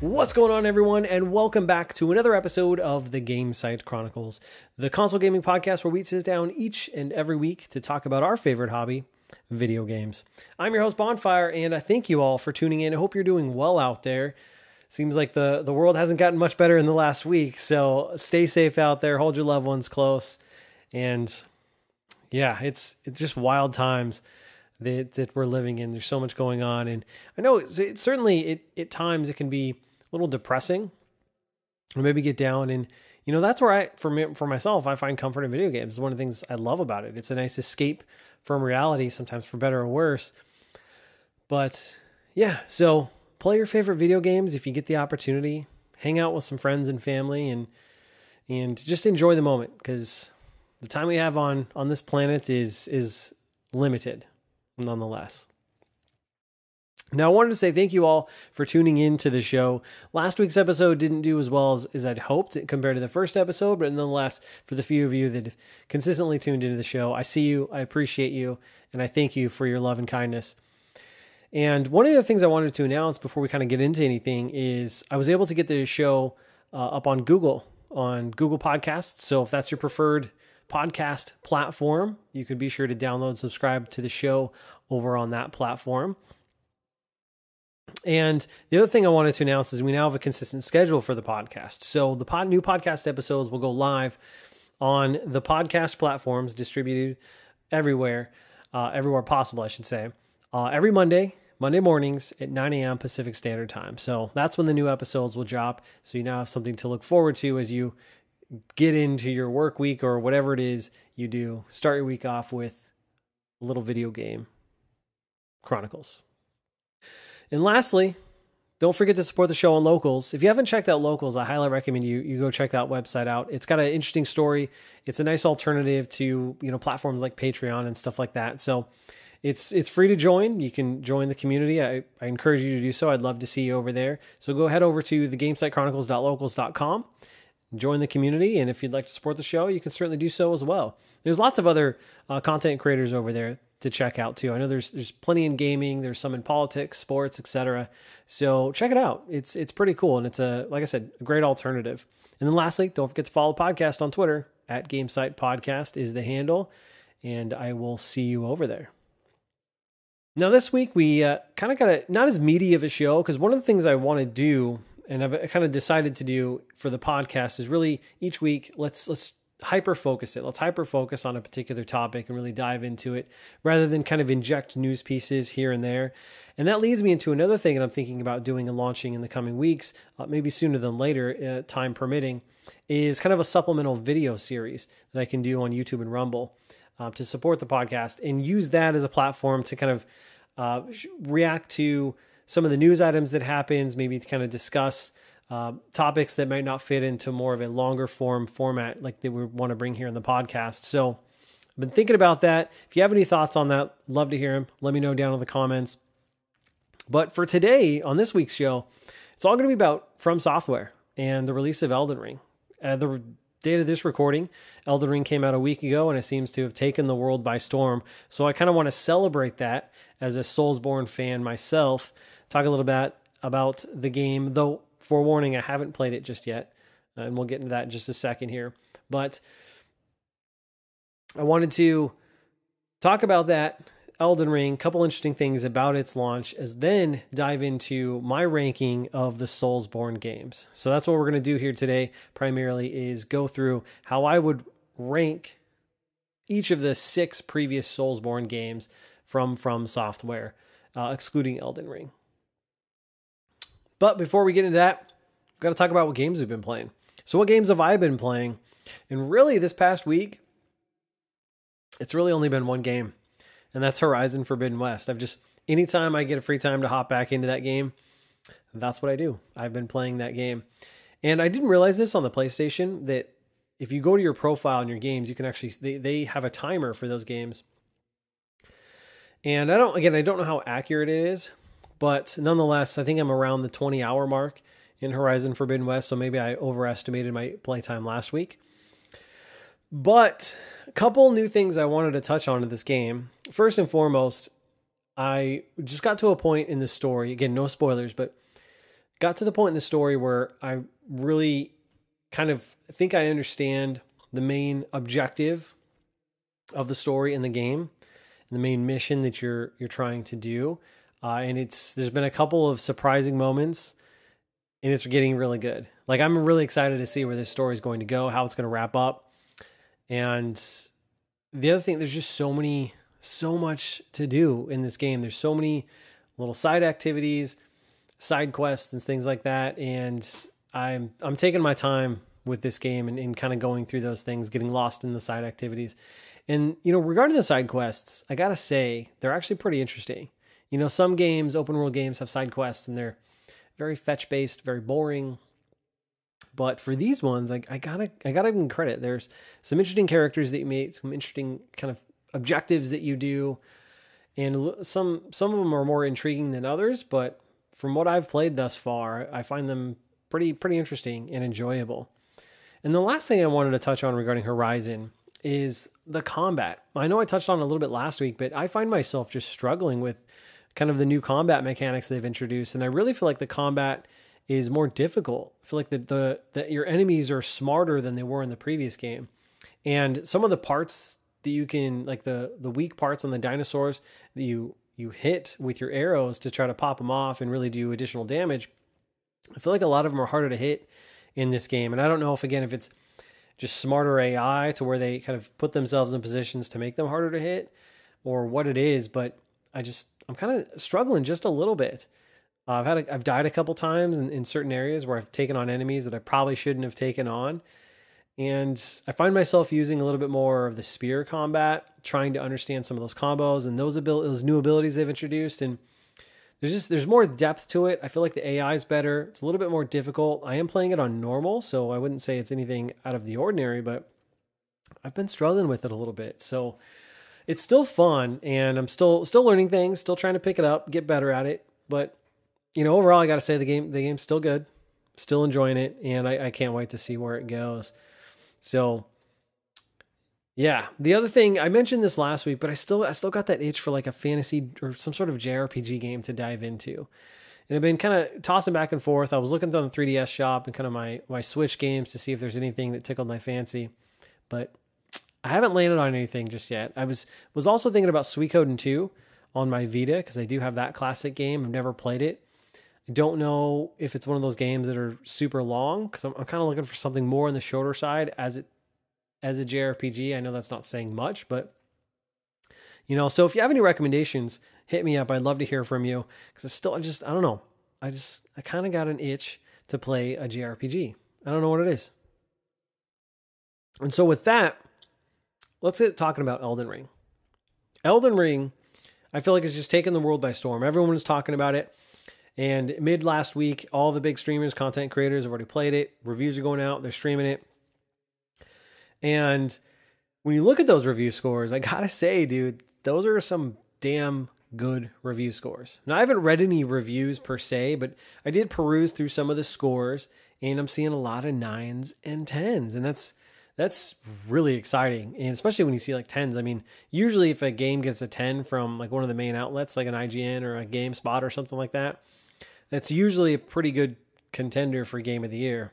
What's going on, everyone, and welcome back to another episode of the Gamecite Chronicles, the console gaming podcast where we sit down each and every week to talk about our favorite hobby, video games. I'm your host, Bonfire, and I thank you all for tuning in. I hope you're doing well out there. Seems like the world hasn't gotten much better in the last week, so stay safe out there, hold your loved ones close, and yeah, it's just wild times that we're living in. There's so much going on, and I know it certainly at times it can be a little depressing, or maybe get down. And that's where for myself, I find comfort in video games. It's one of the things I love about it. It's a nice escape from reality, sometimes for better or worse. But yeah, so play your favorite video games if you get the opportunity. Hang out with some friends and family, and just enjoy the moment, because the time we have on this planet is limited, nonetheless. Now, I wanted to say thank you all for tuning in to the show. Last week's episode didn't do as well as I'd hoped compared to the first episode, but nonetheless, for the few of you that have consistently tuned into the show, I see you, I appreciate you, and I thank you for your love and kindness. And one of the things I wanted to announce before we kind of get into anything is I was able to get the show up on Google Podcasts. So if that's your preferred podcast platform, you can be sure to download and subscribe to the show over on that platform. And the other thing I wanted to announce is we now have a consistent schedule for the podcast. So the new podcast episodes will go live on the podcast platforms distributed everywhere possible, I should say, every Monday mornings at 9 a.m. Pacific Standard Time. So that's when the new episodes will drop. So you now have something to look forward to as you get into your work week or whatever it is you do. Start your week off with a little video game Chronicles. And lastly, don't forget to support the show on Locals. If you haven't checked out Locals, I highly recommend you go check that website out. It's got an interesting story. It's a nice alternative to platforms like Patreon and stuff like that. So it's free to join. You can join the community. I encourage you to do so. I'd love to see you over there. So go head over to thegamesitechronicles.locals.com. Join the community, and if you'd like to support the show, you can certainly do so as well. There's lots of other content creators over there to check out too. I know there's plenty in gaming, there's some in politics, sports, etc. So check it out. It's pretty cool, and it's like I said, a great alternative. And then lastly, don't forget to follow the podcast on Twitter at Gamecite Podcast is the handle, and I will see you over there. Now this week we kind of got not as meaty of a show, because one of the things I want to do, and I've kind of decided to do for the podcast, is really each week let's hyper-focus it. Let's hyper-focus on a particular topic and really dive into it, rather than kind of inject news pieces here and there. And that leads me into another thing that I'm thinking about doing and launching in the coming weeks, maybe sooner than later, time permitting, is kind of a supplemental video series that I can do on YouTube and Rumble to support the podcast, and use that as a platform to kind of react to some of the news items that happens, maybe to kind of discuss topics that might not fit into more of a longer format like that we want to bring here in the podcast. So I've been thinking about that. If you have any thoughts on that, love to hear them. Let me know down in the comments. But for today, on this week's show, it's all going to be about From Software and the release of Elden Ring. The date of this recording, Elden Ring came out a week ago, and it seems to have taken the world by storm. So I kind of want to celebrate that as a Soulsborne fan myself. Talk a little bit about the game, though forewarning, I haven't played it just yet, and we'll get into that in just a second here. But I wanted to talk about that Elden Ring, a couple interesting things about its launch, as then dive into my ranking of the Soulsborne games. So that's what we're going to do here today, primarily, is go through how I would rank each of the 6 previous Soulsborne games from Software, excluding Elden Ring. But before we get into that, we've got to talk about what games we've been playing. So what games have I been playing? And really this past week, it's really only been one game, and that's Horizon Forbidden West. Anytime I get a free time to hop back into that game, that's what I do. I've been playing that game. And I didn't realize this on the PlayStation, that if you go to your profile in your games, you can actually, they have a timer for those games. And I don't know how accurate it is, but nonetheless, I think I'm around the 20-hour mark in Horizon Forbidden West, so maybe I overestimated my playtime last week. But a couple new things I wanted to touch on in this game. First and foremost, I just got to a point in the story, again, no spoilers, but got to the point in the story where I really kind of think I understand the main objective of the story in the game, and the main mission that you're trying to do. And there's been a couple of surprising moments, and it's getting really good. Like, I'm really excited to see where this story is going to go, how it's going to wrap up. And the other thing, there's just so much to do in this game. There's so many little side activities, side quests, and things like that. And I'm taking my time with this game and kind of going through those things, getting lost in the side activities. And, regarding the side quests, I gotta say, they're actually pretty interesting. Some games, open world games, have side quests and they're very fetch based, very boring. But for these ones, I gotta give them credit. There's some interesting characters that you meet, some interesting kind of objectives that you do, and some of them are more intriguing than others. But from what I've played thus far, I find them pretty interesting and enjoyable. And the last thing I wanted to touch on regarding Horizon is the combat. I know I touched on it a little bit last week, but I find myself just struggling with kind of the new combat mechanics they've introduced, and I really feel like the combat is more difficult. I feel like that your enemies are smarter than they were in the previous game, and some of the parts that you can, like the weak parts on the dinosaurs that you hit with your arrows to try to pop them off and really do additional damage, I feel like a lot of them are harder to hit in this game. And I don't know if it's just smarter AI to where they kind of put themselves in positions to make them harder to hit, or what it is, but I'm kind of struggling just a little bit. I've died a couple times in certain areas where I've taken on enemies that I probably shouldn't have taken on. And I find myself using a little bit more of the spear combat, trying to understand some of those combos and those new abilities they've introduced. And there's more depth to it. I feel like the AI is better. It's a little bit more difficult. I am playing it on normal, so I wouldn't say it's anything out of the ordinary, but I've been struggling with it a little bit. So it's still fun, and I'm still learning things, still trying to pick it up, get better at it. But overall, I got to say the game's still good, still enjoying it, and I can't wait to see where it goes. So yeah, the other thing, I mentioned this last week, but I still got that itch for like a fantasy or some sort of JRPG game to dive into. And I've been kind of tossing back and forth. I was looking on the 3DS shop and kind of my Switch games to see if there's anything that tickled my fancy, but I haven't landed on anything just yet. I was also thinking about Suikoden 2 on my Vita, because I do have that classic game. I've never played it. I don't know if it's one of those games that are super long, because I'm kind of looking for something more on the shorter side as a JRPG. I know that's not saying much, but so if you have any recommendations, hit me up. I'd love to hear from you, because I don't know. I kind of got an itch to play a JRPG. I don't know what it is. And so with that, let's get talking about Elden Ring. Elden Ring, I feel like it's just taken the world by storm. Everyone is talking about it. And mid last week, all the big streamers, content creators have already played it. Reviews are going out. They're streaming it. And when you look at those review scores, I gotta say, dude, those are some damn good review scores. Now, I haven't read any reviews per se, but I did peruse through some of the scores, and I'm seeing a lot of 9s and 10s. And that's really exciting. And especially when you see like 10s. I mean, usually if a game gets a 10 from like one of the main outlets, like an IGN or a GameSpot or something like that, that's usually a pretty good contender for Game of the Year.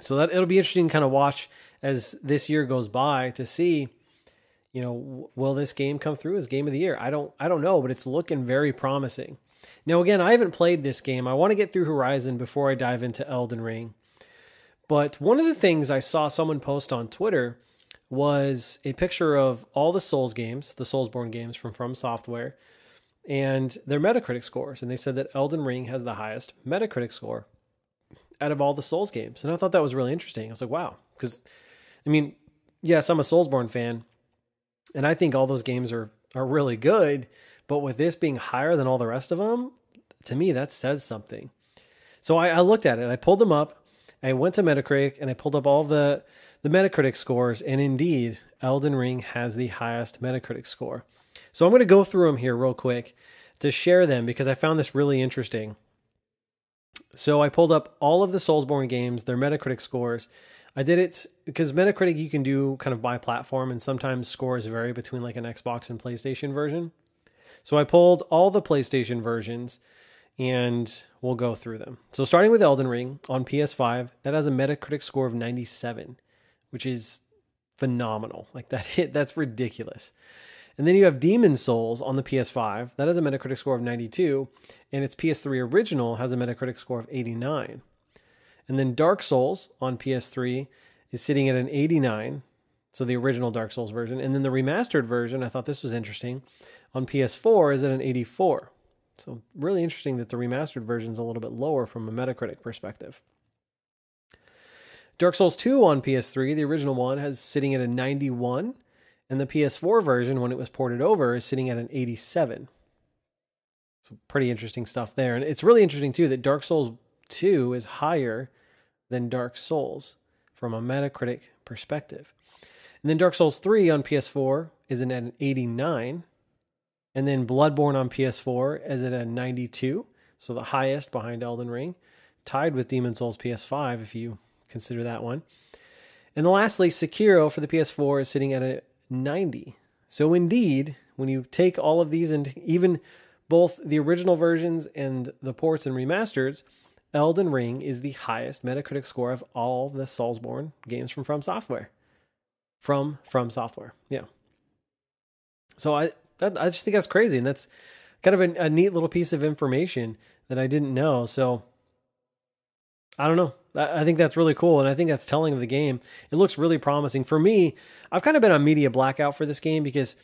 So it'll be interesting to kind of watch as this year goes by to see, will this game come through as Game of the Year? I don't know, but it's looking very promising. Now, again, I haven't played this game. I want to get through Horizon before I dive into Elden Ring. But one of the things I saw someone post on Twitter was a picture of all the Souls games, the Soulsborne games from Software, and their Metacritic scores. And they said that Elden Ring has the highest Metacritic score out of all the Souls games. And I thought that was really interesting. I was like, wow. Because, I mean, yes, I'm a Soulsborne fan, and I think all those games are really good. But with this being higher than all the rest of them, to me, that says something. So I looked at it. I pulled them up. I went to Metacritic, and I pulled up all the Metacritic scores. And indeed, Elden Ring has the highest Metacritic score. So I'm going to go through them here real quick to share them, because I found this really interesting. So I pulled up all of the Soulsborne games, their Metacritic scores. I did it because Metacritic you can do kind of by platform, and sometimes scores vary between like an Xbox and PlayStation version. So I pulled all the PlayStation versions, and we'll go through them. So starting with Elden Ring on PS5, that has a Metacritic score of 97, which is phenomenal. Like that's ridiculous. And then you have Demon Souls on the PS5. That has a Metacritic score of 92, and its PS3 original has a Metacritic score of 89. And then Dark Souls on PS3 is sitting at an 89, so the original Dark Souls version. And then the remastered version, I thought this was interesting, on PS4 is at an 84. So really interesting that the remastered version is a little bit lower from a Metacritic perspective. Dark Souls 2 on PS3, the original one, has sitting at a 91. And the PS4 version, when it was ported over, is sitting at an 87. So pretty interesting stuff there. And it's really interesting, too, that Dark Souls 2 is higher than Dark Souls from a Metacritic perspective. And then Dark Souls 3 on PS4 is at an 89. And then Bloodborne on PS4 is at a 92. So the highest behind Elden Ring. Tied with Demon Souls PS5, if you consider that one. And then lastly, Sekiro for the PS4 is sitting at a 90. So indeed, when you take all of these and even both the original versions and the ports and remasters, Elden Ring is the highest Metacritic score of all the Soulsborne games from Software. From Software, yeah. So I just think that's crazy, and that's kind of a neat little piece of information that I didn't know. So I don't know. I think that's really cool, and I think that's telling of the game. It looks really promising. For me, I've kind of been on media blackout for this game because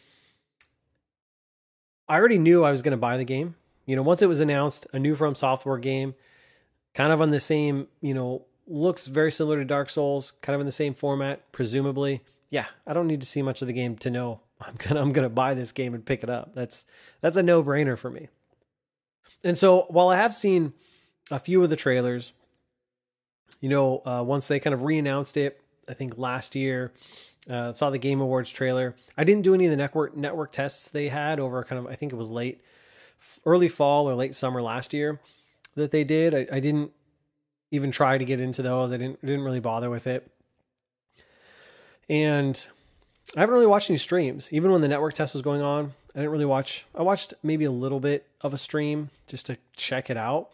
I already knew I was going to buy the game. You know, once it was announced, a new From Software game, kind of on the same, looks very similar to Dark Souls, kind of in the same format, presumably. Yeah, I don't need to see much of the game to know I'm gonna buy this game and pick it up. That's a no-brainer for me. And so while I have seen a few of the trailers, once they kind of re-announced it, I think last year, saw the Game Awards trailer. I didn't do any of the network tests they had over kind of, I think it was early fall or late summer last year that they did. I didn't even try to get into those. I didn't really bother with it. And I haven't really watched any streams. Even when the network test was going on, I didn't really watch. I watched maybe a little bit of a stream just to check it out.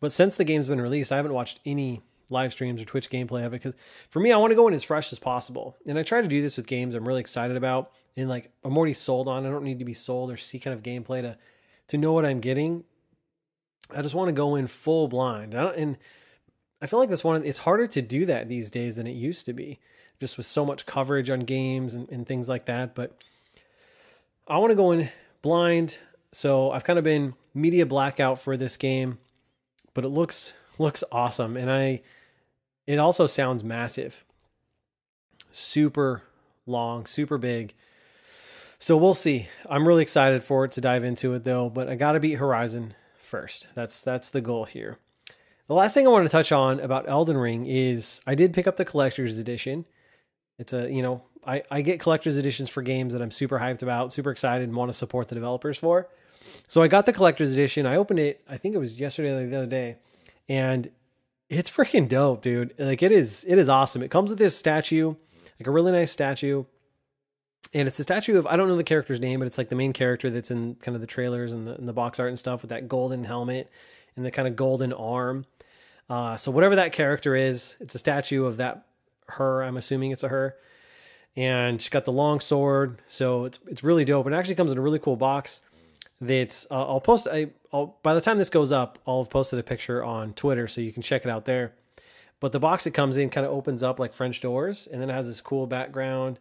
But since the game's been released, I haven't watched any live streams or Twitch gameplay of it, because for me, I want to go in as fresh as possible. And I try to do this with games I'm really excited about and like I'm already sold on. I don't need to be sold or see kind of gameplay to know what I'm getting. I just want to go in full blind. And I feel like it's harder to do that these days than it used to be, just with so much coverage on games and things like that. But I want to go in blind. So I've kind of been media blackout for this game, but it looks awesome. And it also sounds massive, super long, super big. So we'll see. I'm really excited for it to dive into it though, but I got to beat Horizon first. That's the goal here. The last thing I want to touch on about Elden Ring is I did pick up the collector's edition. It's I get collector's editions for games that I'm super hyped about, super excited, and want to support the developers for. So I got the collector's edition. I opened it, I think it was yesterday or the other day, and it's freaking dope, dude. Like it is awesome. It comes with this statue, like a really nice statue. And it's a statue of, I don't know the character's name, but it's like the main character that's in kind of the trailers and the box art and stuff, with that golden helmet and the kind of golden arm. So whatever that character is, it's a statue of her. I'm assuming it's a her. And she's got the long sword. So it's really dope. And it actually comes in a really cool box that by the time this goes up, I'll have posted a picture on Twitter so you can check it out there. But the box it comes in kind of opens up like French doors, and then it has this cool background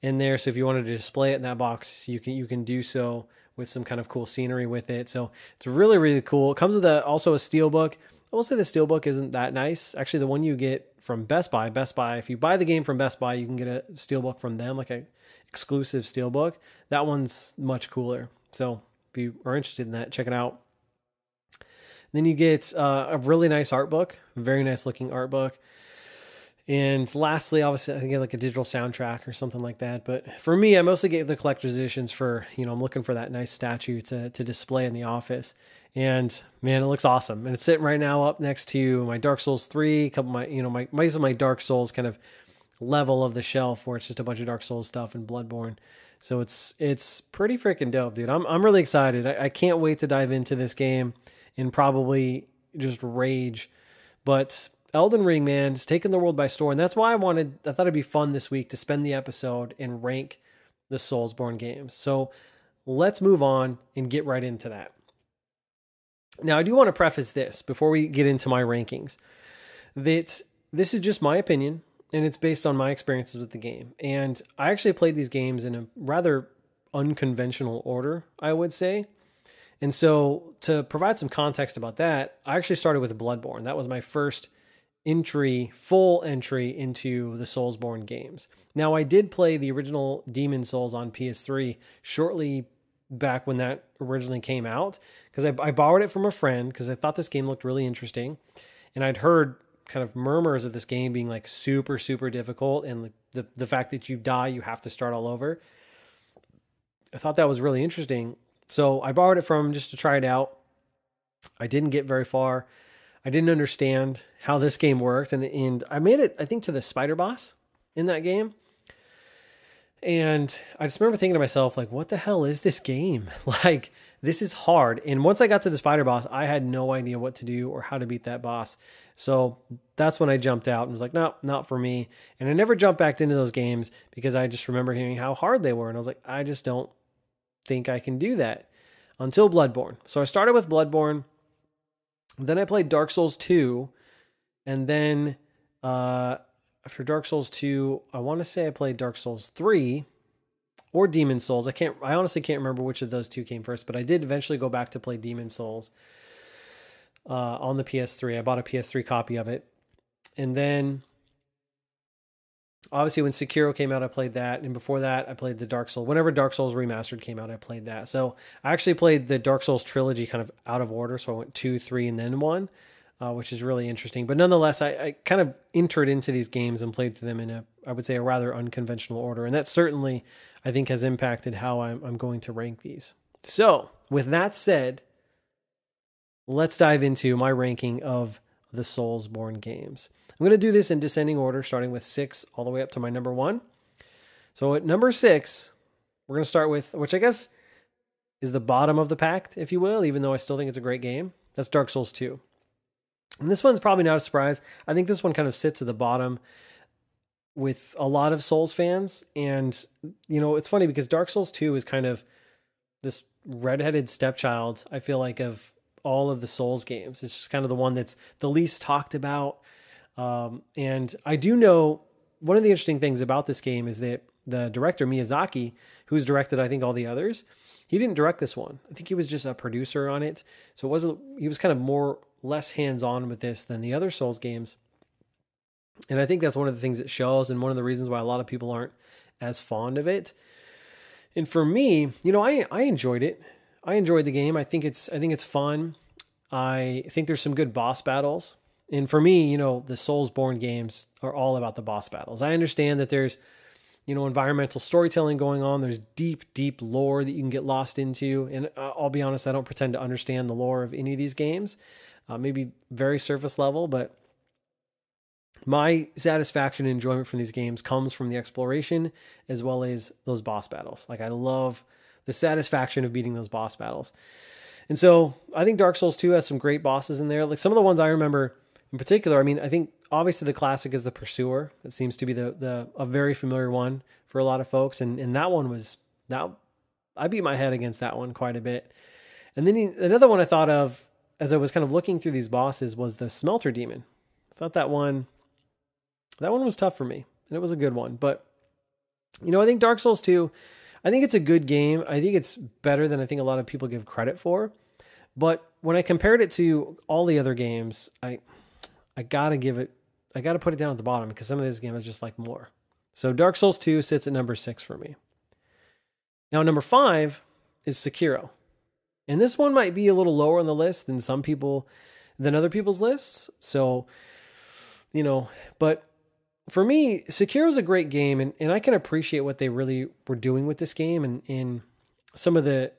in there. So if you wanted to display it in that box, you can do so with some kind of cool scenery with it. So it's really, really cool. It comes with also a steelbook. I will say the steelbook isn't that nice. Actually, the one you get from Best Buy, if you buy the game from Best Buy, you can get a steelbook from them, like an exclusive steelbook. That one's much cooler. So if you are interested in that, check it out. Then you get a really nice art book, very nice looking art book. And lastly, obviously, I can get like a digital soundtrack or something like that. But for me, I mostly get the collector's editions for, I'm looking for that nice statue to display in the office. And man, it looks awesome. And it's sitting right now up next to my Dark Souls 3, a couple of my Dark Souls kind of level of the shelf, where it's just a bunch of Dark Souls stuff and Bloodborne. So it's pretty freaking dope, dude. I'm really excited. I can't wait to dive into this game and probably just rage. But Elden Ring, man, it's taken the world by storm. And that's why I thought it'd be fun this week to spend the episode and rank the Soulsborne games. So let's move on and get right into that. Now, I do want to preface this before we get into my rankings, that this is just my opinion, and it's based on my experiences with the game. And I actually played these games in a rather unconventional order, I would say. And so to provide some context about that, I actually started with Bloodborne. That was my first full entry into the Soulsborne games. Now, I did play the original Demon Souls on PS3 shortly back when that originally came out, because I borrowed it from a friend because I thought this game looked really interesting. And I'd heard kind of murmurs of this game being like super, super difficult, and the fact that you die, you have to start all over. I thought that was really interesting. So I borrowed it from him just to try it out. I didn't get very far. I didn't understand how this game worked. And I made it, I think, to the spider boss in that game. And I just remember thinking to myself, like, what the hell is this game? Like, this is hard. And once I got to the spider boss, I had no idea what to do or how to beat that boss. So that's when I jumped out and was like, no, not for me. And I never jumped back into those games because I just remember hearing how hard they were. And I was like, I just don't think I can do that until Bloodborne. So I started with Bloodborne. Then I played Dark Souls 2. And then after Dark Souls 2, I want to say I played Dark Souls 3 or Demon Souls. I honestly can't remember which of those two came first, but I did eventually go back to play Demon Souls on the PS3. I bought a PS3 copy of it. And then obviously when Sakura came out, I played that. And before that, I played the Dark Souls. Whenever Dark Souls Remastered came out, I played that. So I actually played the Dark Souls trilogy kind of out of order. So I went 2, 3, and then 1. Which is really interesting. But nonetheless, I kind of entered into these games and played through them in I would say, a rather unconventional order. And that certainly, I think, has impacted how I'm going to rank these. So, with that said, let's dive into my ranking of the Soulsborne games. I'm going to do this in descending order, starting with 6 all the way up to my number 1. So at number 6, we're going to start with, which I guess is the bottom of the pack, if you will, even though I still think it's a great game. That's Dark Souls 2. And this one's probably not a surprise. I think this one kind of sits at the bottom with a lot of Souls fans. And, you know, it's funny because Dark Souls 2 is kind of this redheaded stepchild, I feel like, of all of the Souls games. It's just kind of the one that's the least talked about. And I do know one of the interesting things about this game is that the director, Miyazaki, who's directed, I think, all the others, he didn't direct this one. I think he was just a producer on it. So he was kind of less hands-on with this than the other Souls games. And I think that's one of the things it shows, and one of the reasons why a lot of people aren't as fond of it. And for me, you know, I enjoyed it. I enjoyed the game. I think it's fun. I think there's some good boss battles. And for me, you know, the Soulsborne games are all about the boss battles. I understand that there's, you know, environmental storytelling going on. There's deep, deep lore that you can get lost into. And I'll be honest, I don't pretend to understand the lore of any of these games. Maybe very surface level, but my satisfaction and enjoyment from these games comes from the exploration as well as those boss battles. Like, I love the satisfaction of beating those boss battles. And so I think Dark Souls 2 has some great bosses in there. Like, some of the ones I remember in particular, I mean, I think obviously the classic is the Pursuer. That seems to be a very familiar one for a lot of folks. And that one I beat my head against that one quite a bit. And then another one I thought of as I was kind of looking through these bosses was the Smelter Demon. I thought that one was tough for me, and it was a good one. But, you know, I think Dark Souls 2, I think it's a good game. I think it's better than I think a lot of people give credit for. But when I compared it to all the other games, I gotta put it down at the bottom because some of these games I just like more. So Dark Souls 2 sits at number 6 for me. Now, number 5 is Sekiro. And this one might be a little lower on the list than other people's lists. So, you know, but for me, Sekiro is a great game, and I can appreciate what they really were doing with this game and in some of the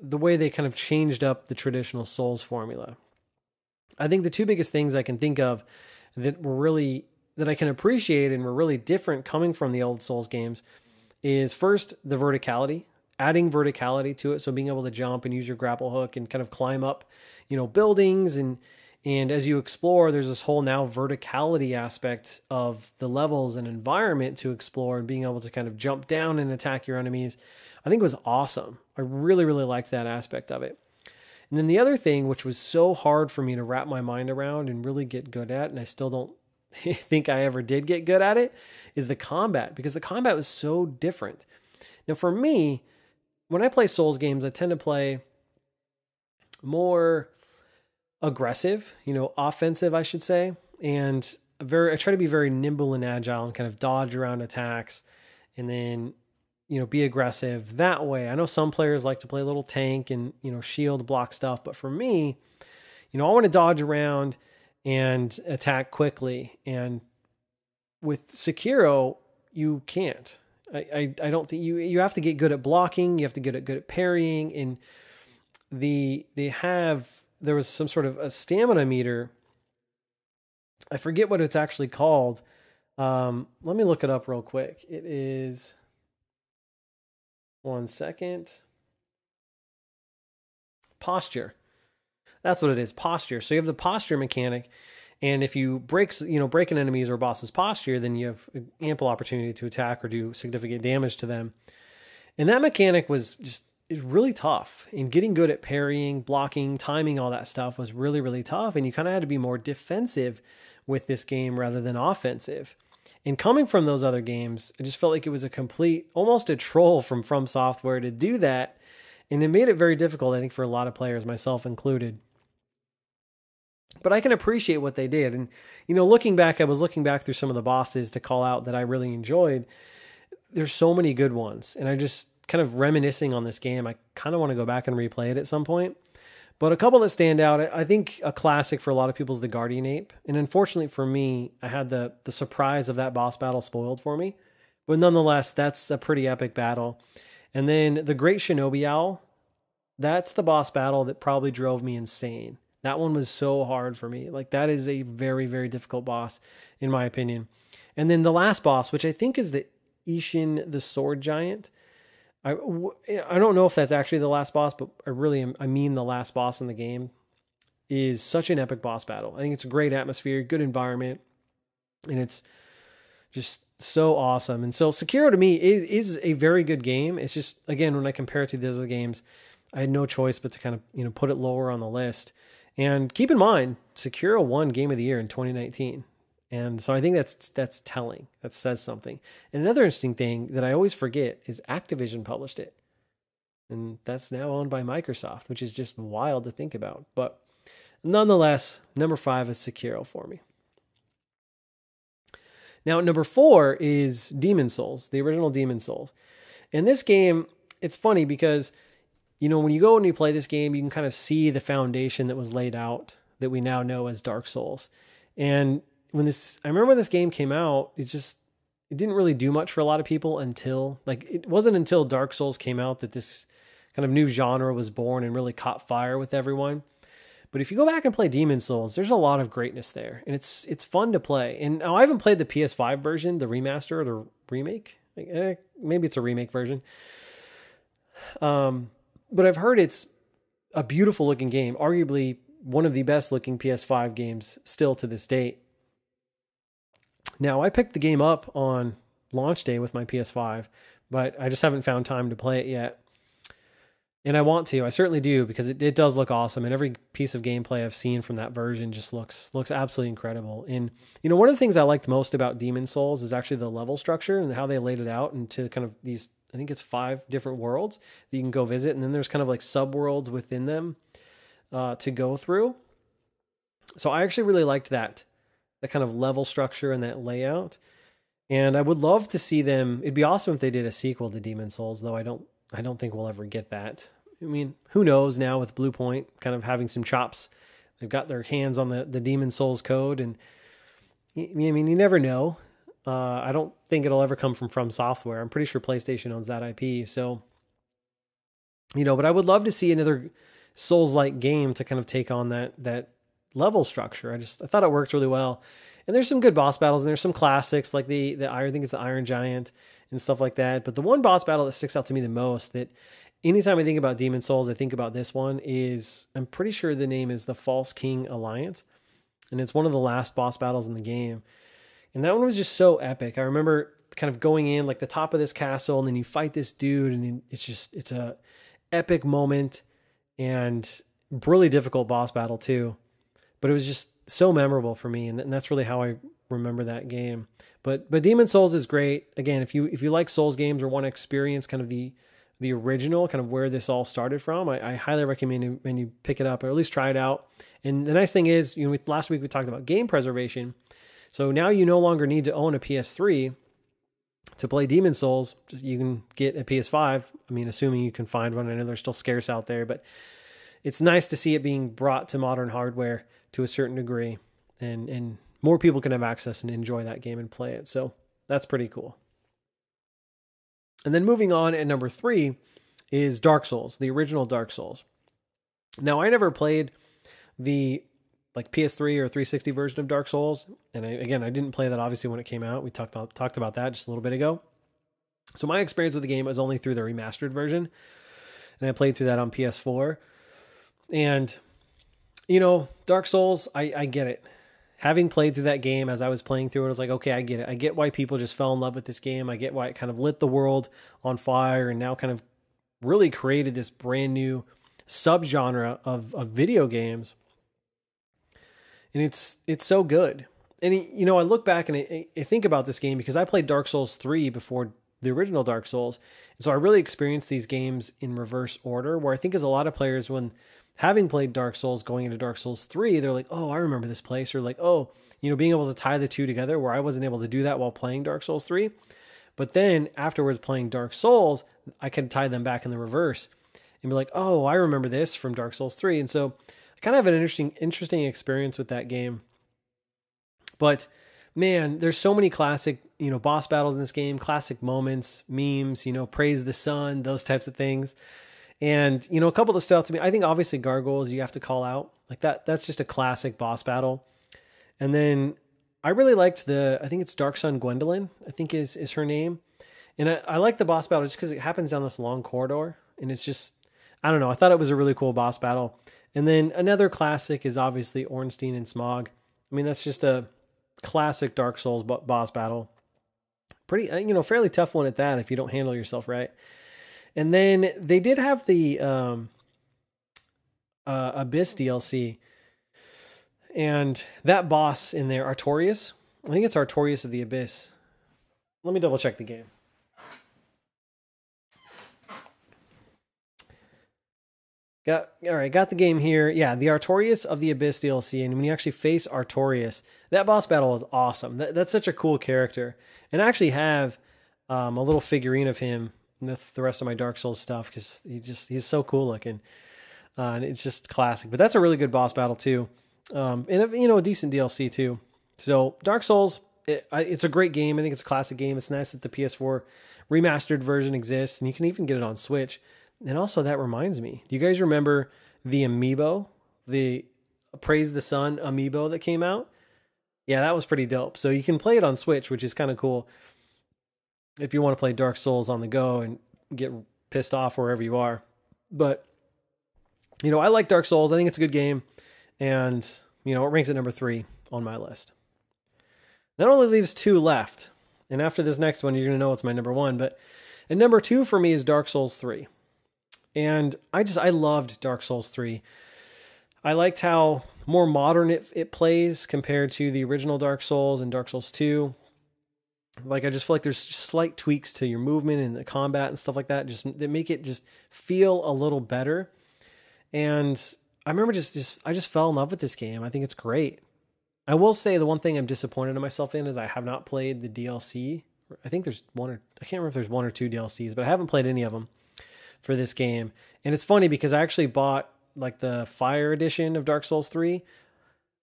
way they kind of changed up the traditional Souls formula. I think the two biggest things I can think of that I can appreciate and were really different coming from the old Souls games is first the verticality adding verticality to it. So being able to jump and use your grapple hook and kind of climb up, buildings. And as you explore, there's this whole now verticality aspect of the levels and environment to explore, and being able to kind of jump down and attack your enemies. I think it was awesome. I really, really liked that aspect of it. And then the other thing, which was so hard for me to wrap my mind around and really get good at, and I still don't think I ever did get good at it, is the combat, because the combat was so different. Now, for me, when I play Souls games, I tend to play more aggressive, offensive, I should say. And I try to be very nimble and agile and kind of dodge around attacks and then, be aggressive that way. I know some players like to play a little tank and, shield block stuff. But for me, I want to dodge around and attack quickly. And with Sekiro, you can't. I don't think you have to get good at blocking. You have to get good at parrying. And there was some sort of a stamina meter. I forget what it's actually called. Let me look it up real quick. It is, one second. Posture. That's what it is. Posture. So you have the posture mechanic. And if you break an enemy's or boss's posture, then you have ample opportunity to attack or do significant damage to them. And that mechanic was really tough. And getting good at parrying, blocking, timing, all that stuff was really, really tough. And you kind of had to be more defensive with this game rather than offensive. And coming from those other games, I just felt like it was almost a troll from Software to do that. And it made it very difficult, I think, for a lot of players, myself included. But I can appreciate what they did. And, looking back, I was looking back through some of the bosses to call out that I really enjoyed. There's so many good ones. And I just kind of reminiscing on this game. I kind of want to go back and replay it at some point. But a couple that stand out, I think a classic for a lot of people is the Guardian Ape. And unfortunately for me, I had the surprise of that boss battle spoiled for me. But nonetheless, that's a pretty epic battle. And then the Great Shinobi Owl, that's the boss battle that probably drove me insane. That one was so hard for me. Like, that is a very, very difficult boss, in my opinion. And then the last boss, which I think is the Ishin, the sword giant. I don't know if that's actually the last boss, but I mean the last boss in the game, is such an epic boss battle. I think it's a great atmosphere, good environment, and it's just so awesome. And so Sekiro to me is a very good game. It's just, again, when I compare it to the other games, I had no choice but to kind of put it lower on the list. And keep in mind, Sekiro won Game of the Year in 2019. And so I think that's telling. That says something. And another interesting thing that I always forget is Activision published it. And that's now owned by Microsoft, which is just wild to think about. But nonetheless, number 5 is Sekiro for me. Now, number 4 is Demon Souls, the original Demon Souls. And this game, it's funny because, when you go and you play this game, you can kind of see the foundation that was laid out that we now know as Dark Souls. And I remember when this game came out, it didn't really do much for a lot of people it wasn't until Dark Souls came out that this kind of new genre was born and really caught fire with everyone. But if you go back and play Demon Souls, there's a lot of greatness there, and it's fun to play. And now I haven't played the PS5 version, the remaster or the remake. Maybe it's a remake version. But I've heard it's a beautiful looking game, arguably one of the best looking PS5 games still to this date. Now, I picked the game up on launch day with my PS5, but I just haven't found time to play it yet. And I want to. I certainly do, because it does look awesome. And every piece of gameplay I've seen from that version just looks absolutely incredible. And, one of the things I liked most about Demon Souls is actually the level structure and how they laid it out into kind of these, I think it's 5 different worlds that you can go visit. And then there's kind of like sub-worlds within them to go through. So I actually really liked that kind of level structure and that layout. And I would love to see them. It'd be awesome if they did a sequel to Demon Souls, though I don't think we'll ever get that. I mean, who knows now with Blue Point kind of having some chops. They've got their hands on the Demon Souls code. And I mean, you never know. I don't think it'll ever come from Software. I'm pretty sure PlayStation owns that IP. So, but I would love to see another Souls-like game to kind of take on that level structure. I thought it worked really well. And there's some good boss battles, and there's some classics like I think it's the Iron Giant, and and stuff like that. But the one boss battle that sticks out to me the most, that anytime I think about Demon Souls, I think about this one, is, I'm pretty sure the name is the False King Alliance. And it's one of the last boss battles in the game. And that one was just so epic. I remember kind of going in like the top of this castle, and then you fight this dude, and it's a epic moment, and really difficult boss battle too. But it was just so memorable for me, and that's really how I remember that game. But Demon Souls is great. Again, if you like Souls games or want to experience kind of the original, kind of where this all started from, I highly recommend when you pick it up, or at least try it out. And the nice thing is, last week we talked about game preservation. So now you no longer need to own a PS3 to play Demon Souls. You can get a PS5. I mean, assuming you can find one. I know they're still scarce out there, but it's nice to see it being brought to modern hardware to a certain degree, and more people can have access and enjoy that game and play it. So that's pretty cool. And then moving on at number 3 is Dark Souls, the original Dark Souls. Now, I never played the PS3 or 360 version of Dark Souls. And I didn't play that obviously when it came out. We talked about that just a little bit ago. So my experience with the game was only through the remastered version. And I played through that on PS4. And, Dark Souls, I get it. Having played through that game as I was playing through it, I was like, okay, I get it. I get why people just fell in love with this game. I get why it kind of lit the world on fire and now kind of really created this brand new subgenre of video games. And it's so good. And, I look back and I think about this game because I played Dark Souls 3 before the original Dark Souls. And so I really experienced these games in reverse order, where I think as a lot of players, when having played Dark Souls going into Dark Souls 3, they're like, oh, I remember this place. Or like, oh, being able to tie the two together, where I wasn't able to do that while playing Dark Souls 3. But then afterwards playing Dark Souls, I could tie them back in the reverse and be like, oh, I remember this from Dark Souls 3. And so I kind of have an interesting experience with that game. But man, there's so many classic, boss battles in this game, classic moments, memes, praise the sun, those types of things. And, a couple that stood out to me, I think obviously Gargoyles you have to call out. Like that's just a classic boss battle. And then I really liked I think it's Dark Sun Gwendolyn, I think is her name. And I like the boss battle just because it happens down this long corridor. And it's just, I don't know, I thought it was a really cool boss battle. And then another classic is obviously Ornstein and Smog. I mean, that's just a classic Dark Souls boss battle. Pretty, fairly tough one at that if you don't handle yourself right. And then they did have the Abyss DLC. And that boss in there, Artorias, I think it's Artorias of the Abyss. Let me double check the game. Got the game here. Yeah, the Artorias of the Abyss DLC. And when you actually face Artorias, that boss battle is awesome. That's such a cool character. And I actually have a little figurine of him with the rest of my Dark Souls stuff because he's so cool looking. And it's just classic. But that's a really good boss battle too. And a decent DLC too. So Dark Souls, it's a great game. I think it's a classic game. It's nice that the PS4 remastered version exists, and you can even get it on Switch. And also, that reminds me, do you guys remember the amiibo, the Praise the Sun amiibo that came out? Yeah, that was pretty dope. So you can play it on Switch, which is kind of cool if you want to play Dark Souls on the go and get pissed off wherever you are. But, I like Dark Souls. I think it's a good game. And, it ranks at number 3 on my list. That only leaves 2 left. And after this next one, you're going to know it's my number 1. But and number 2 for me is Dark Souls 3. And I loved Dark Souls 3. I liked how more modern it plays compared to the original Dark Souls and Dark Souls 2. Like, I just feel like there's slight tweaks to your movement and the combat and stuff like that that make it just feel a little better. And I remember I just fell in love with this game. I think it's great. I will say the one thing I'm disappointed in myself in is I have not played the DLC. I think there's I can't remember if there's 1 or 2 DLCs, but I haven't played any of them for this game. And it's funny because I actually bought like the Fire Edition of Dark Souls 3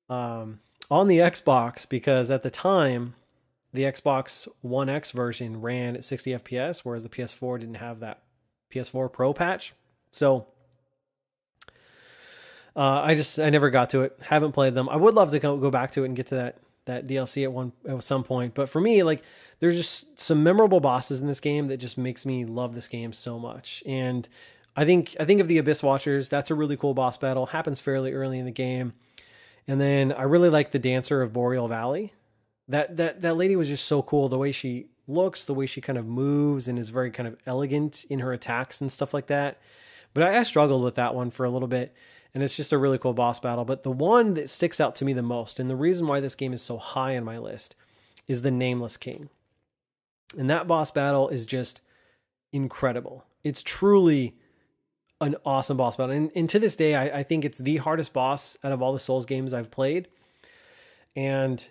on the Xbox, because at the time the Xbox One X version ran at 60 FPS, whereas the PS4 didn't have that PS4 Pro patch. So I never got to it. Haven't played them. I would love to go back to it and get to that DLC at some point. But for me, like, there's just some memorable bosses in this game that just makes me love this game so much. And I think of the Abyss Watchers. That's a really cool boss battle. Happens fairly early in the game. And then I really like the Dancer of Boreal Valley. That lady was just so cool. The way she looks, the way she kind of moves, and is very kind of elegant in her attacks and stuff like that. But I struggled with that one for a little bit, and it's just a really cool boss battle. But the one that sticks out to me the most, and the reason why this game is so high on my list, is the Nameless King. And that boss battle is just incredible. It's truly an awesome boss battle. And to this day, I think it's the hardest boss out of all the Souls games I've played. And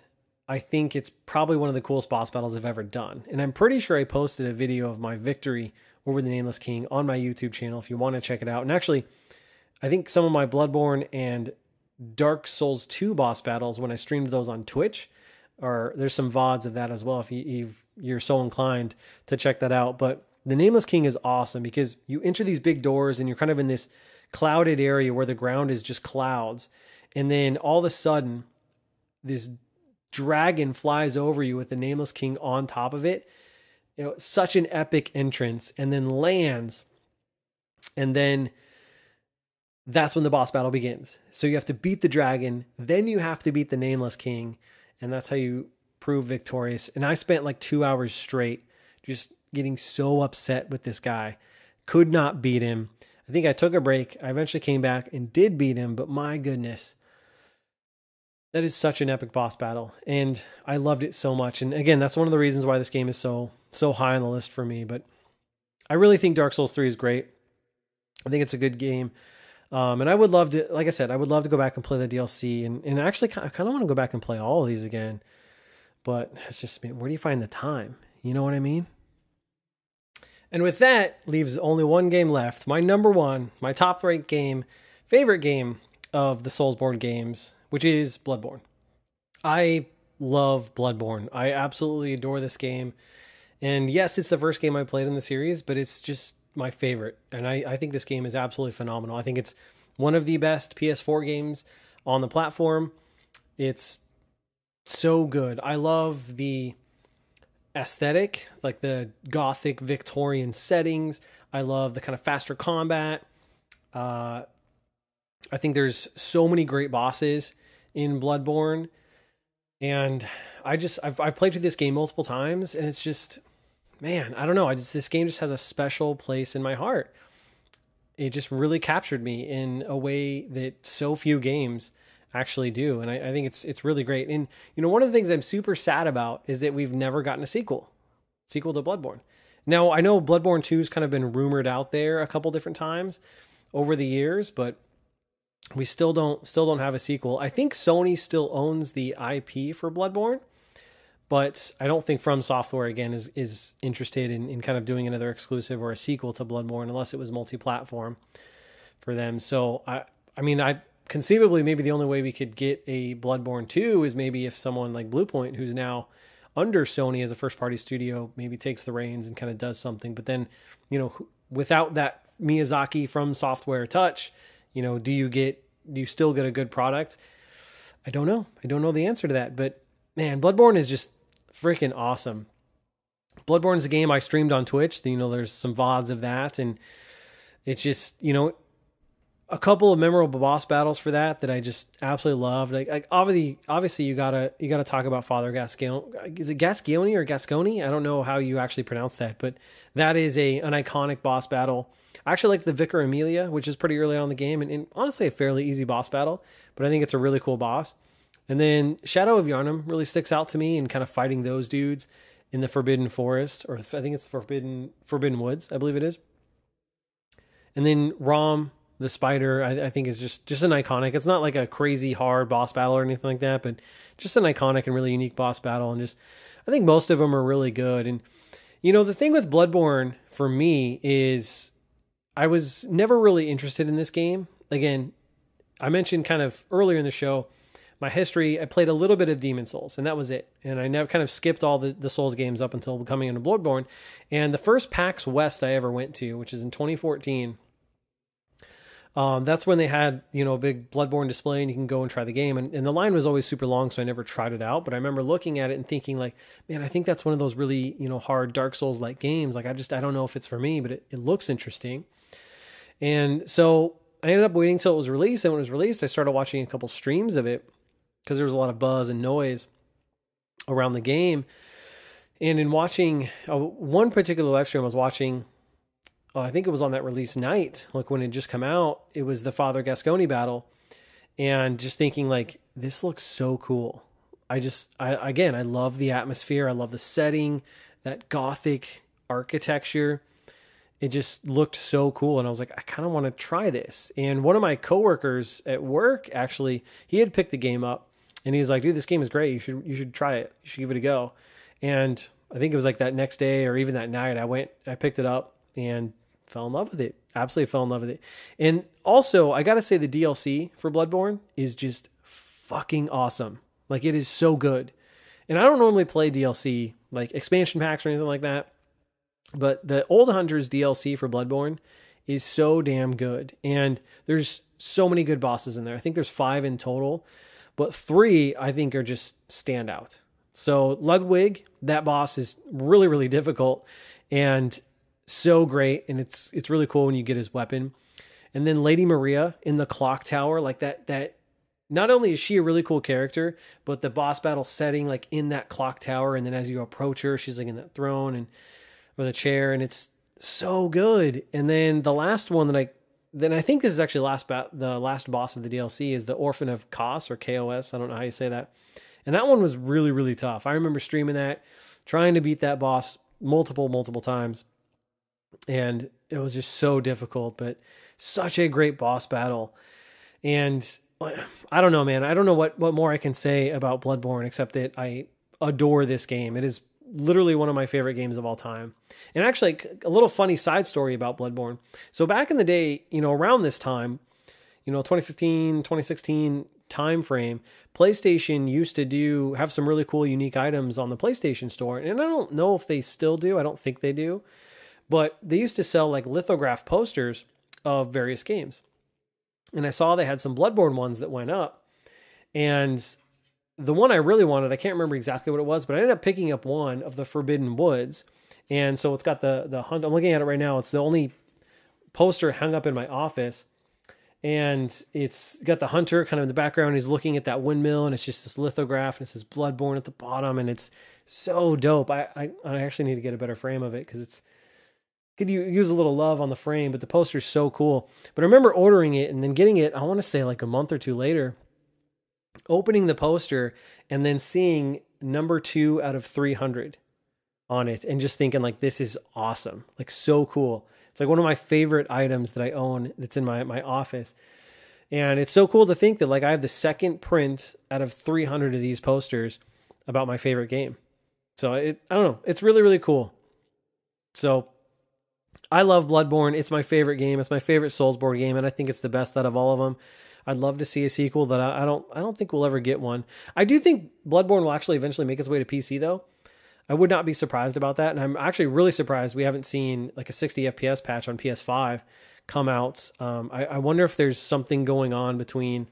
I think it's probably one of the coolest boss battles I've ever done. And I'm pretty sure I posted a video of my victory over the Nameless King on my YouTube channel if you want to check it out. And actually, I think some of my Bloodborne and Dark Souls 2 boss battles, when I streamed those on Twitch, or there's some VODs of that as well if you're so inclined to check that out. But the Nameless King is awesome because you enter these big doors and you're kind of in this clouded area where the ground is just clouds. And then all of a sudden, this dragon flies over you with the Nameless King on top of it. You know, such an epic entrance, and then lands. And then that's when the boss battle begins. So you have to beat the dragon, then you have to beat the Nameless King, and that's how you prove victorious. And I spent like 2 hours straight just getting so upset with this guy. Could not beat him. I think I took a break. I eventually came back and did beat him, but my goodness, that is such an epic boss battle, and I loved it so much. And again, that's one of the reasons why this game is so high on the list for me. But I really think Dark Souls 3 is great. I think it's a good game. And I would love to, like I said, I would love to go back and play the DLC. And actually, I kind of want to go back and play all of these again. But it's just, where do you find the time? You know what I mean? And with that, leaves only one game left. My number one, my top ranked game, favorite game of the Soulsborne games, which is Bloodborne. I love Bloodborne. I absolutely adore this game. And yes, it's the first game I played in the series, but it's just my favorite. And I think this game is absolutely phenomenal. I think it's one of the best PS4 games on the platform. It's so good. I love the aesthetic, like the gothic Victorian settings. I love the kind of faster combat. I think there's so many great bosses in Bloodborne, and I've played through this game multiple times, and it's just, man, I don't know. This game just has a special place in my heart. It just really captured me in a way that so few games actually do. And I think it's really great. And, you know, one of the things I'm super sad about is that we've never gotten a sequel to Bloodborne. Now, I know Bloodborne 2 has kind of been rumored out there a couple different times over the years, but we still don't have a sequel. I think Sony still owns the IP for Bloodborne, but I don't think From Software again is interested in kind of doing another exclusive or a sequel to Bloodborne unless it was multi-platform for them. So I conceivably maybe the only way we could get a Bloodborne 2 is maybe if someone like Bluepoint, who's now under Sony as a first-party studio, maybe takes the reins and kind of does something. But then, you know, without that Miyazaki From Software touch, you know, do you still get a good product? I don't know. I don't know the answer to that. But man, Bloodborne is just freaking awesome. Bloodborne is a game I streamed on Twitch. You know, there's some VODs of that, and it's just, you know, a couple of memorable boss battles for that I just absolutely loved. Like obviously you gotta talk about Father Gascon. Is it Gasconi or Gasconi? I don't know how you actually pronounce that, but that is an iconic boss battle. I actually like the Vicar Amelia, which is pretty early on in the game, and honestly a fairly easy boss battle, but I think it's a really cool boss. And then Shadow of Yharnam really sticks out to me in kind of fighting those dudes in the Forbidden Forest, or I think it's Forbidden Woods, I believe it is. And then Rom, the spider, I think is just an iconic. It's not like a crazy hard boss battle or anything like that, but just an iconic and really unique boss battle. And just, I think most of them are really good. And, you know, the thing with Bloodborne for me is I was never really interested in this game. Again, I mentioned kind of earlier in the show, my history, I played a little bit of Demon Souls, and that was it. And I never kind of skipped all the Souls games up until coming into Bloodborne. And the first PAX West I ever went to, which is in 2014, That's when they had, a big Bloodborne display and you can go and try the game. And the line was always super long, so I never tried it out. But I remember looking at it and thinking like, man, I think that's one of those really, hard Dark Souls-like games. Like, I don't know if it's for me, but it looks interesting. And so I ended up waiting until it was released. And when it was released, I started watching a couple streams of it because there was a lot of buzz and noise around the game. And in watching one particular live stream I was watching, I think it was on that release night, like when it just come out, it was the Father Gascoigne battle, and just thinking like, this looks so cool. I love the atmosphere. I love the setting, that Gothic architecture. It just looked so cool. And I was like, I kind of want to try this. And one of my coworkers at work, actually, he had picked the game up and he's like, dude, this game is great. You should try it. You should give it a go. And I think it was like that next day or even that night, I picked it up and fell in love with it. Absolutely fell in love with it. And also, I got to say the DLC for Bloodborne is just fucking awesome. Like, it is so good. And I don't normally play DLC, like expansion packs or anything like that. But the Old Hunters DLC for Bloodborne is so damn good. And there's so many good bosses in there. I think there's 5 in total. But 3, I think, are just standout. So Ludwig, that boss is really, really difficult. And so great, and it's really cool when you get his weapon. And then Lady Maria in the clock tower, like that not only is she a really cool character, but the boss battle setting like in that clock tower, and then as you approach her, she's like in that throne or the chair, and it's so good. And then the last one that I think this is actually the last boss of the DLC is the Orphan of Kos or KOS. I don't know how you say that. And that one was really, really tough. I remember streaming that, trying to beat that boss multiple times. And it was just so difficult, but such a great boss battle. And I don't know, man. I don't know what more I can say about Bloodborne except that I adore this game. It is literally one of my favorite games of all time. And actually, a little funny side story about Bloodborne. So back in the day, around this time, 2015, 2016 time frame, PlayStation used to have some really cool, unique items on the PlayStation Store. And I don't know if they still do. I don't think they do. But they used to sell like lithograph posters of various games. And I saw they had some Bloodborne ones that went up. And the one I really wanted, I can't remember exactly what it was, but I ended up picking up one of the Forbidden Woods. And so it's got the hunt. I'm looking at it right now. It's the only poster hung up in my office. And it's got the hunter kind of in the background. He's looking at that windmill, and it's just this lithograph, and it says Bloodborne at the bottom. And it's so dope. I actually need to get a better frame of it because could you use a little love on the frame, but the poster's so cool. But I remember ordering it and then getting it, I want to say like a month or two later, opening the poster and then seeing number 2 out of 300 on it and just thinking like, this is awesome. Like, so cool. It's like one of my favorite items that I own that's in my office. And it's so cool to think that like I have the second print out of 300 of these posters about my favorite game. So I don't know. It's really, really cool. So I love Bloodborne. It's my favorite game. It's my favorite Soulsborne game, and I think it's the best out of all of them. I'd love to see a sequel that I don't think we'll ever get one. I do think Bloodborne will actually eventually make its way to PC though. I would not be surprised about that, and I'm actually really surprised we haven't seen like a 60 FPS patch on PS5 come out. I wonder if there's something going on between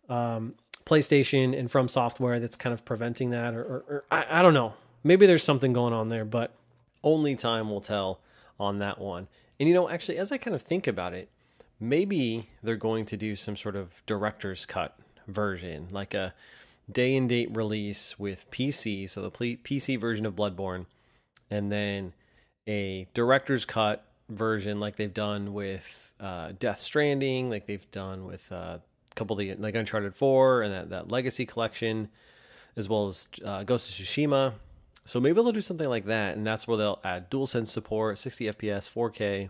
PlayStation and From Software that's kind of preventing that, or I don't know. Maybe there's something going on there, but only time will tell on that one. And actually, as I kind of think about it, maybe they're going to do some sort of director's cut version, like a day and date release with PC, so the PC version of Bloodborne, and then a director's cut version like they've done with Death Stranding, like they've done with a couple of the like Uncharted 4 and that Legacy collection, as well as Ghost of Tsushima. So maybe they'll do something like that, and that's where they'll add DualSense support, 60 FPS, 4K,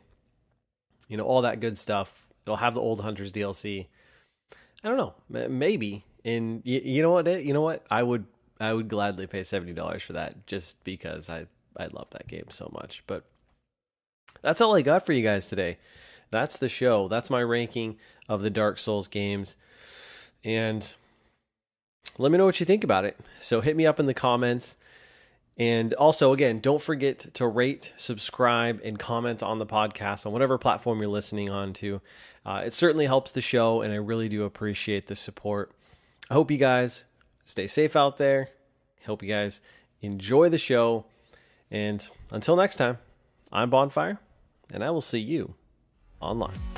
all that good stuff. It'll have the Old Hunters DLC. I don't know, maybe. And you know what? I would gladly pay $70 for that just because I love that game so much. But that's all I got for you guys today. That's the show. That's my ranking of the Dark Souls games. And let me know what you think about it. So hit me up in the comments. And also, again, don't forget to rate, subscribe, and comment on the podcast on whatever platform you're listening on to. It certainly helps the show, and I really do appreciate the support. I hope you guys stay safe out there. Hope you guys enjoy the show. And until next time, I'm Bonfire, and I will see you online.